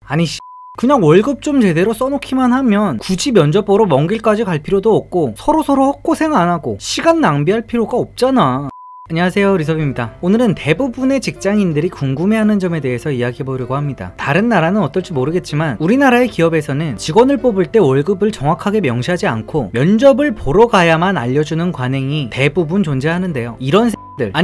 아니 그냥 월급 좀 제대로 써놓기만 하면 굳이 면접 보러 먼 길까지 갈 필요도 없고 서로서로 헛고생 안 하고 시간 낭비할 필요가 없잖아. 안녕하세요, 리섭입니다. 오늘은 대부분의 직장인들이 궁금해하는 점에 대해서 이야기해보려고 합니다. 다른 나라는 어떨지 모르겠지만 우리나라의 기업에서는 직원을 뽑을 때 월급을 정확하게 명시하지 않고 면접을 보러 가야만 알려주는 관행이 대부분 존재하는데요. 이런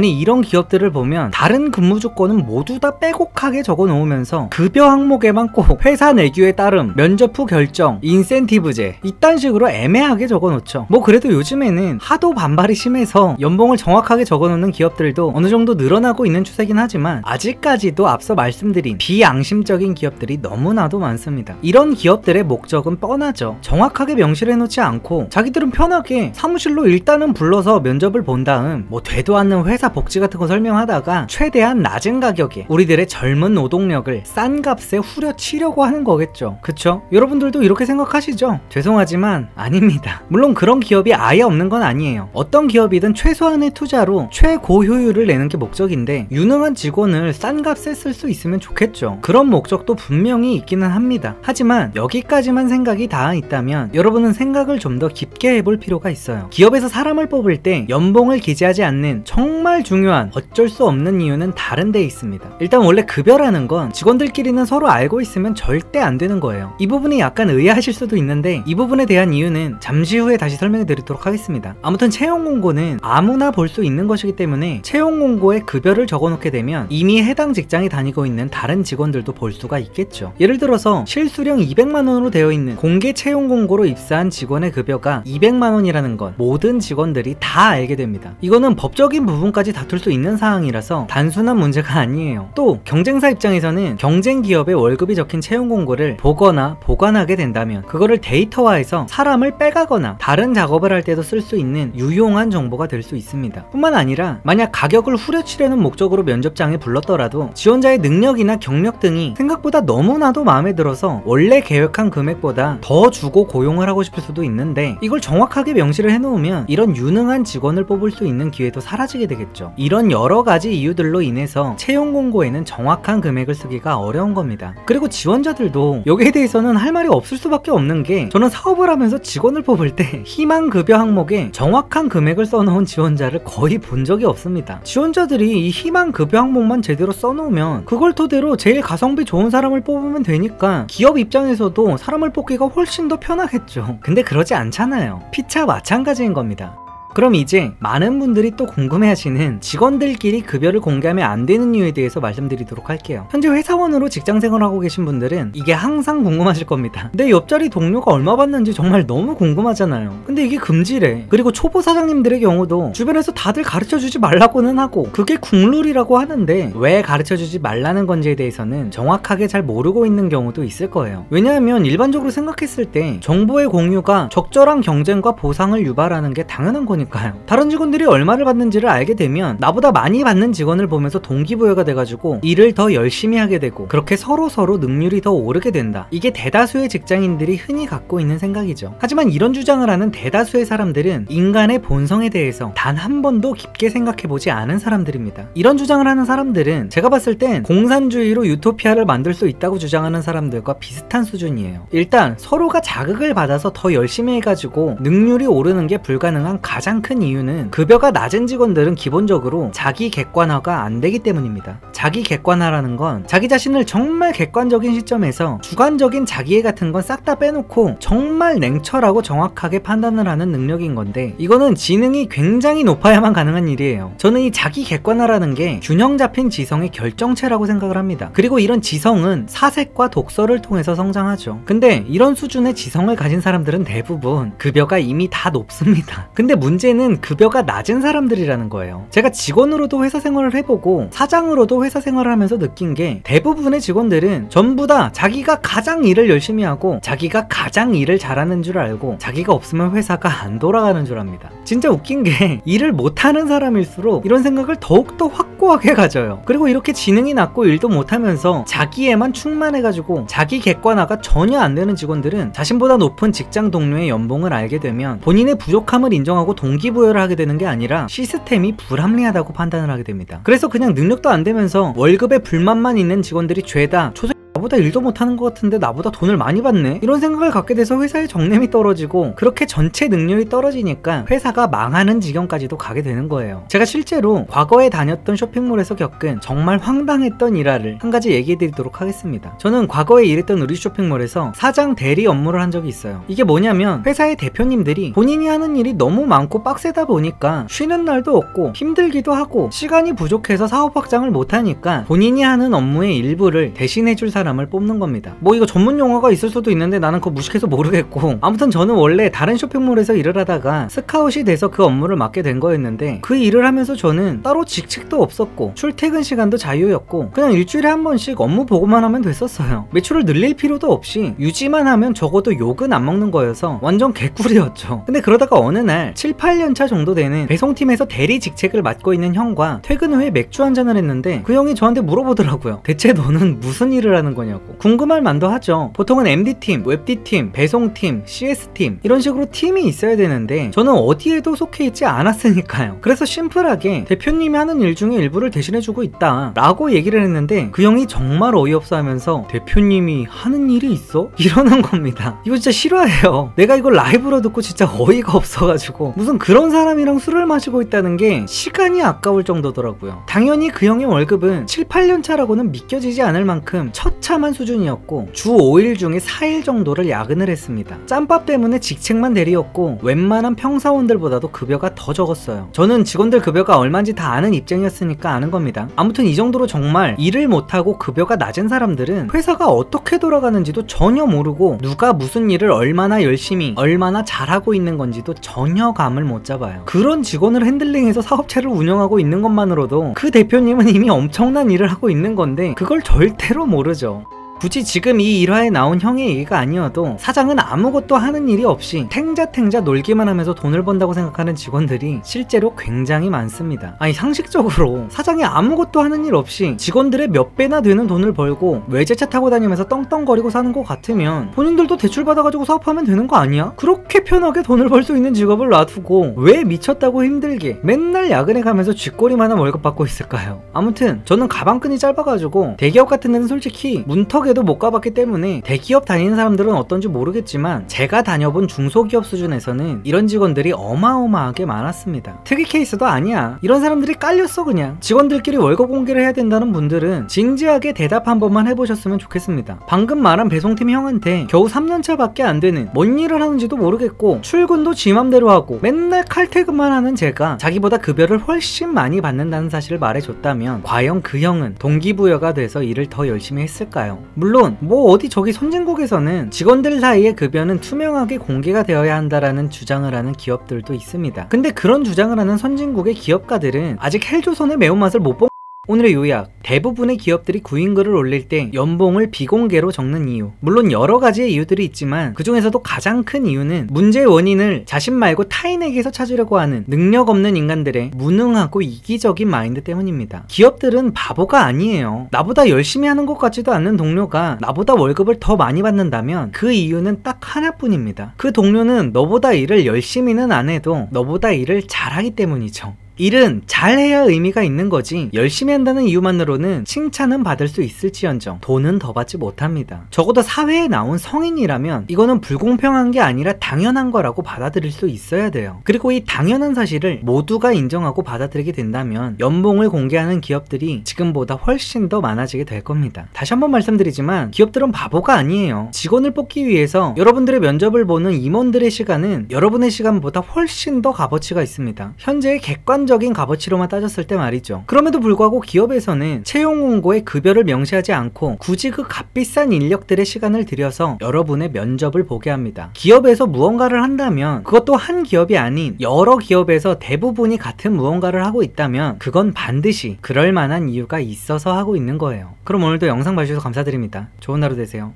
이런 기업들을 보면 다른 근무 조건은 모두 다 빼곡하게 적어 놓으면서 급여 항목에만 꼭 회사 내규에 따름, 면접 후 결정, 인센티브제 이딴 식으로 애매하게 적어 놓죠. 뭐 그래도 요즘에는 하도 반발이 심해서 연봉을 정확하게 적어 놓는 기업들도 어느 정도 늘어나고 있는 추세긴 하지만 아직까지도 앞서 말씀드린 비양심적인 기업들이 너무나도 많습니다. 이런 기업들의 목적은 뻔하죠. 정확하게 명시를 해놓지 않고 자기들은 편하게 사무실로 일단은 불러서 면접을 본 다음 뭐 되도 않는 회사 복지 같은 거 설명하다가 최대한 낮은 가격에 우리들의 젊은 노동력을 싼 값에 후려치려고 하는 거겠죠. 그쵸? 여러분들도 이렇게 생각하시죠? 죄송하지만 아닙니다. 물론 그런 기업이 아예 없는 건 아니에요. 어떤 기업이든 최소한의 투자로 최고효율을 내는 게 목적인데 유능한 직원을 싼 값에 쓸 수 있으면 좋겠죠. 그런 목적도 분명히 있기는 합니다. 하지만 여기까지만 생각이 닿아 있다면 여러분은 생각을 좀 더 깊게 해볼 필요가 있어요. 기업에서 사람을 뽑을 때 연봉을 기재하지 않는 정말 중요한 어쩔 수 없는 이유는 다른 데 있습니다. 일단 원래 급여라는 건 직원들끼리는 서로 알고 있으면 절대 안 되는 거예요. 이 부분이 약간 의아하실 수도 있는데 이 부분에 대한 이유는 잠시 후에 다시 설명해 드리도록 하겠습니다. 아무튼 채용 공고는 아무나 볼 수 있는 것이기 때문에 채용 공고에 급여를 적어 놓게 되면 이미 해당 직장에 다니고 있는 다른 직원들도 볼 수가 있겠죠. 예를 들어서 실수령 200만원으로 되어 있는 공개 채용 공고로 입사한 직원의 급여가 200만원이라는 건 모든 직원들이 다 알게 됩니다. 이거는 법적인 부분까지 다툴 수 있는 사항이라서 단순한 문제가 아니에요. 또 경쟁사 입장에서는 경쟁 기업의 월급이 적힌 채용 공고를 보거나 보관하게 된다면 그거를 데이터화해서 사람을 빼가거나 다른 작업을 할 때도 쓸 수 있는 유용한 정보가 될 수 있습니다. 뿐만 아니라 만약 가격을 후려치려는 목적으로 면접장에 불렀더라도 지원자의 능력이나 경력 등이 생각보다 너무나도 마음에 들어서 원래 계획한 금액보다 더 주고 고용을 하고 싶을 수도 있는데 이걸 정확하게 명시를 해놓으면 이런 유능한 직원을 뽑을 수 있는 기회도 사라지게 되겠죠. 이런 여러 가지 이유들로 인해서 채용 공고에는 정확한 금액을 쓰기가 어려운 겁니다. 그리고 지원자들도 여기에 대해서는 할 말이 없을 수밖에 없는 게 저는 사업을 하면서 직원을 뽑을 때 희망 급여 항목에 정확한 금액을 써놓은 지원자를 거의 본 적이 없습니다. 지원자들이 이 희망 급여 항목만 제대로 써놓으면 그걸 토대로 제일 가성비 좋은 사람을 뽑으면 되니까 기업 입장에서도 사람을 뽑기가 훨씬 더 편하겠죠. 근데 그러지 않잖아요. 피차 마찬가지인 겁니다. 그럼 이제 많은 분들이 또 궁금해하시는 직원들끼리 급여를 공개하면 안 되는 이유에 대해서 말씀드리도록 할게요. 현재 회사원으로 직장생활을 하고 계신 분들은 이게 항상 궁금하실 겁니다. 내 옆자리 동료가 얼마 받는지 정말 너무 궁금하잖아요. 근데 이게 금지래. 그리고 초보 사장님들의 경우도 주변에서 다들 가르쳐주지 말라고는 하고 그게 국룰이라고 하는데 왜 가르쳐주지 말라는 건지에 대해서는 정확하게 잘 모르고 있는 경우도 있을 거예요. 왜냐하면 일반적으로 생각했을 때 정보의 공유가 적절한 경쟁과 보상을 유발하는 게 당연한 거니까요. 다른 직원들이 얼마를 받는지를 알게 되면 나보다 많이 받는 직원을 보면서 동기부여가 돼가지고 일을 더 열심히 하게 되고 그렇게 서로서로 능률이 더 오르게 된다. 이게 대다수의 직장인들이 흔히 갖고 있는 생각이죠. 하지만 이런 주장을 하는 대다수의 사람들은 인간의 본성에 대해서 단 한 번도 깊게 생각해보지 않은 사람들입니다. 이런 주장을 하는 사람들은 제가 봤을 땐 공산주의로 유토피아를 만들 수 있다고 주장하는 사람들과 비슷한 수준이에요. 일단 서로가 자극을 받아서 더 열심히 해가지고 능률이 오르는 게 불가능한 가장 큰 이유는 급여가 낮은 직원들은 기본적으로 자기 객관화가 안 되기 때문입니다. 자기 객관화라는 건 자기 자신을 정말 객관적인 시점에서 주관적인 자기애 같은 건 싹 다 빼놓고 정말 냉철하고 정확하게 판단을 하는 능력인 건데 이거는 지능이 굉장히 높아야만 가능한 일이에요. 저는 이 자기 객관화라는 게 균형 잡힌 지성의 결정체라고 생각을 합니다. 그리고 이런 지성은 사색과 독서를 통해서 성장하죠. 근데 이런 수준의 지성을 가진 사람들은 대부분 급여가 이미 다 높습니다. 근데 문제는 급여가 낮은 사람들이라는 거예요. 제가 직원으로도 회사 생활을 해보고 사장으로도 회사 생활을 하면서 느낀 게 대부분의 직원들은 전부 다 자기가 가장 일을 열심히 하고 자기가 가장 일을 잘하는 줄 알고 자기가 없으면 회사가 안 돌아가는 줄 압니다. 진짜 웃긴 게 일을 못하는 사람일수록 이런 생각을 더욱더 확고하게 가져요. 그리고 이렇게 지능이 낮고 일도 못하면서 자기에만 충만해가지고 자기 객관화가 전혀 안 되는 직원들은 자신보다 높은 직장 동료의 연봉을 알게 되면 본인의 부족함을 인정하고 동기부여를 하게 되는 게 아니라 시스템이 불합리하다고 판단을 하게 됩니다. 그래서 그냥 능력도 안 되면서 월급에 불만만 있는 직원들이 죄다, 나보다 일도 못하는 것 같은데 나보다 돈을 많이 받네? 이런 생각을 갖게 돼서 회사의 정냄이 떨어지고, 그렇게 전체 능률이 떨어지니까 회사가 망하는 지경까지도 가게 되는 거예요. 제가 실제로 과거에 다녔던 쇼핑몰에서 겪은 정말 황당했던 일화를 한 가지 얘기해 드리도록 하겠습니다. 저는 과거에 일했던 우리 쇼핑몰에서 사장 대리 업무를 한 적이 있어요. 이게 뭐냐면 회사의 대표님들이 본인이 하는 일이 너무 많고 빡세다 보니까 쉬는 날도 없고 힘들기도 하고 시간이 부족해서 사업 확장을 못하니까 본인이 하는 업무의 일부를 대신해줄 사람을 뽑는 겁니다. 뭐 이거 전문 용어가 있을 수도 있는데 나는 그거 무식해서 모르겠고, 아무튼 저는 원래 다른 쇼핑몰에서 일을 하다가 스카웃이 돼서 그 업무를 맡게 된 거였는데, 그 일을 하면서 저는 따로 직책도 없었고 출퇴근 시간도 자유였고 그냥 일주일에 한 번씩 업무 보고만 하면 됐었어요. 매출을 늘릴 필요도 없이 유지만 하면 적어도 욕은 안 먹는 거여서 완전 개꿀이었죠. 근데 그러다가 어느 날 7, 8년차 정도 되는 배송팀에서 대리 직책을 맡고 있는 형과 퇴근 후에 맥주 한잔을 했는데, 그 형이 저한테 물어보더라고요. 대체 너는 무슨 일을 하는 거냐고. 궁금할 만도 하죠. 보통은 MD팀, 웹D팀, 배송팀, CS팀 이런 식으로 팀이 있어야 되는데 저는 어디에도 속해 있지 않았으니까요. 그래서 심플하게 대표님이 하는 일 중에 일부를 대신해주고 있다 라고 얘기를 했는데, 그 형이 정말 어이없어 하면서 대표님이 하는 일이 있어? 이러는 겁니다. 이거 진짜 싫어해요. 내가 이걸 라이브로 듣고 진짜 어이가 없어가지고 무슨 그런 사람이랑 술을 마시고 있다는 게 시간이 아까울 정도더라고요. 당연히 그 형의 월급은 7, 8년 차라고는 믿겨지지 않을 만큼 처참한 수준이었고 주 5일 중에 4일 정도를 야근을 했습니다. 짬밥 때문에 직책만 대리였고 웬만한 평사원들보다도 급여가 더 적었어요. 저는 직원들 급여가 얼마인지 다 아는 입장이었으니까 아는 겁니다. 아무튼 이 정도로 정말 일을 못하고 급여가 낮은 사람들은 회사가 어떻게 돌아가는지도 전혀 모르고 누가 무슨 일을 얼마나 열심히 얼마나 잘하고 있는 건지도 전혀 감을 못 잡아요. 그런 직원을 핸들링해서 사업체를 운영하고 있는 것만으로도 그 대표님은 이미 엄청난 일을 하고 있는 건데 그걸 절대로 모르죠. 굳이 지금 이 일화에 나온 형의 얘기가 아니어도 사장은 아무것도 하는 일이 없이 탱자탱자 놀기만 하면서 돈을 번다고 생각하는 직원들이 실제로 굉장히 많습니다. 아니 상식적으로 사장이 아무것도 하는 일 없이 직원들의 몇 배나 되는 돈을 벌고 외제차 타고 다니면서 떵떵거리고 사는 것 같으면 본인들도 대출 받아가지고 사업하면 되는 거 아니야? 그렇게 편하게 돈을 벌 수 있는 직업을 놔두고 왜 미쳤다고 힘들게 맨날 야근해 가면서 쥐꼬리만한 월급 받고 있을까요? 아무튼 저는 가방끈이 짧아가지고 대기업 같은 데는 솔직히 문턱에 못 가봤기 때문에 대기업 다니는 사람들은 어떤지 모르겠지만 제가 다녀본 중소기업 수준에서는 이런 직원들이 어마어마하게 많았습니다. 특이 케이스도 아니야. 이런 사람들이 깔렸어. 그냥 직원들끼리 월급 공개를 해야 된다는 분들은 진지하게 대답 한 번만 해보셨으면 좋겠습니다. 방금 말한 배송팀 형한테 겨우 3년차 밖에 안 되는 뭔 일을 하는지도 모르겠고 출근도 지 맘대로 하고 맨날 칼퇴근만 하는 제가 자기보다 급여를 훨씬 많이 받는다는 사실을 말해줬다면 과연 그 형은 동기부여가 돼서 일을 더 열심히 했을까요? 물론 뭐 어디 저기 선진국에서는 직원들 사이의 급여는 투명하게 공개가 되어야 한다라는 주장을 하는 기업들도 있습니다. 근데 그런 주장을 하는 선진국의 기업가들은 아직 헬조선의 매운맛을 못 본. 오늘의 요약, 대부분의 기업들이 구인글을 올릴 때 연봉을 비공개로 적는 이유. 물론 여러 가지의 이유들이 있지만 그 중에서도 가장 큰 이유는 문제의 원인을 자신 말고 타인에게서 찾으려고 하는 능력 없는 인간들의 무능하고 이기적인 마인드 때문입니다. 기업들은 바보가 아니에요. 나보다 열심히 하는 것 같지도 않는 동료가 나보다 월급을 더 많이 받는다면 그 이유는 딱 하나뿐입니다. 그 동료는 너보다 일을 열심히는 안 해도 너보다 일을 잘하기 때문이죠. 일은 잘해야 의미가 있는 거지 열심히 한다는 이유만으로는 칭찬은 받을 수 있을지언정 돈은 더 받지 못합니다. 적어도 사회에 나온 성인이라면 이거는 불공평한 게 아니라 당연한 거라고 받아들일 수 있어야 돼요. 그리고 이 당연한 사실을 모두가 인정하고 받아들이게 된다면 연봉을 공개하는 기업들이 지금보다 훨씬 더 많아지게 될 겁니다. 다시 한번 말씀드리지만 기업들은 바보가 아니에요. 직원을 뽑기 위해서 여러분들의 면접을 보는 임원들의 시간은 여러분의 시간보다 훨씬 더 값어치가 있습니다. 현재의 적인 값어치로만 따졌을 때 말이죠. 그럼에도 불구하고 기업에서는 채용 공고에 급여를 명시하지 않고 굳이 그 값비싼 인력들의 시간을 들여서 여러분의 면접을 보게 합니다. 기업에서 무언가를 한다면 그것도 한 기업이 아닌 여러 기업에서 대부분이 같은 무언가를 하고 있다면 그건 반드시 그럴 만한 이유가 있어서 하고 있는 거예요. 그럼 오늘도 영상 봐주셔서 감사드립니다. 좋은 하루 되세요.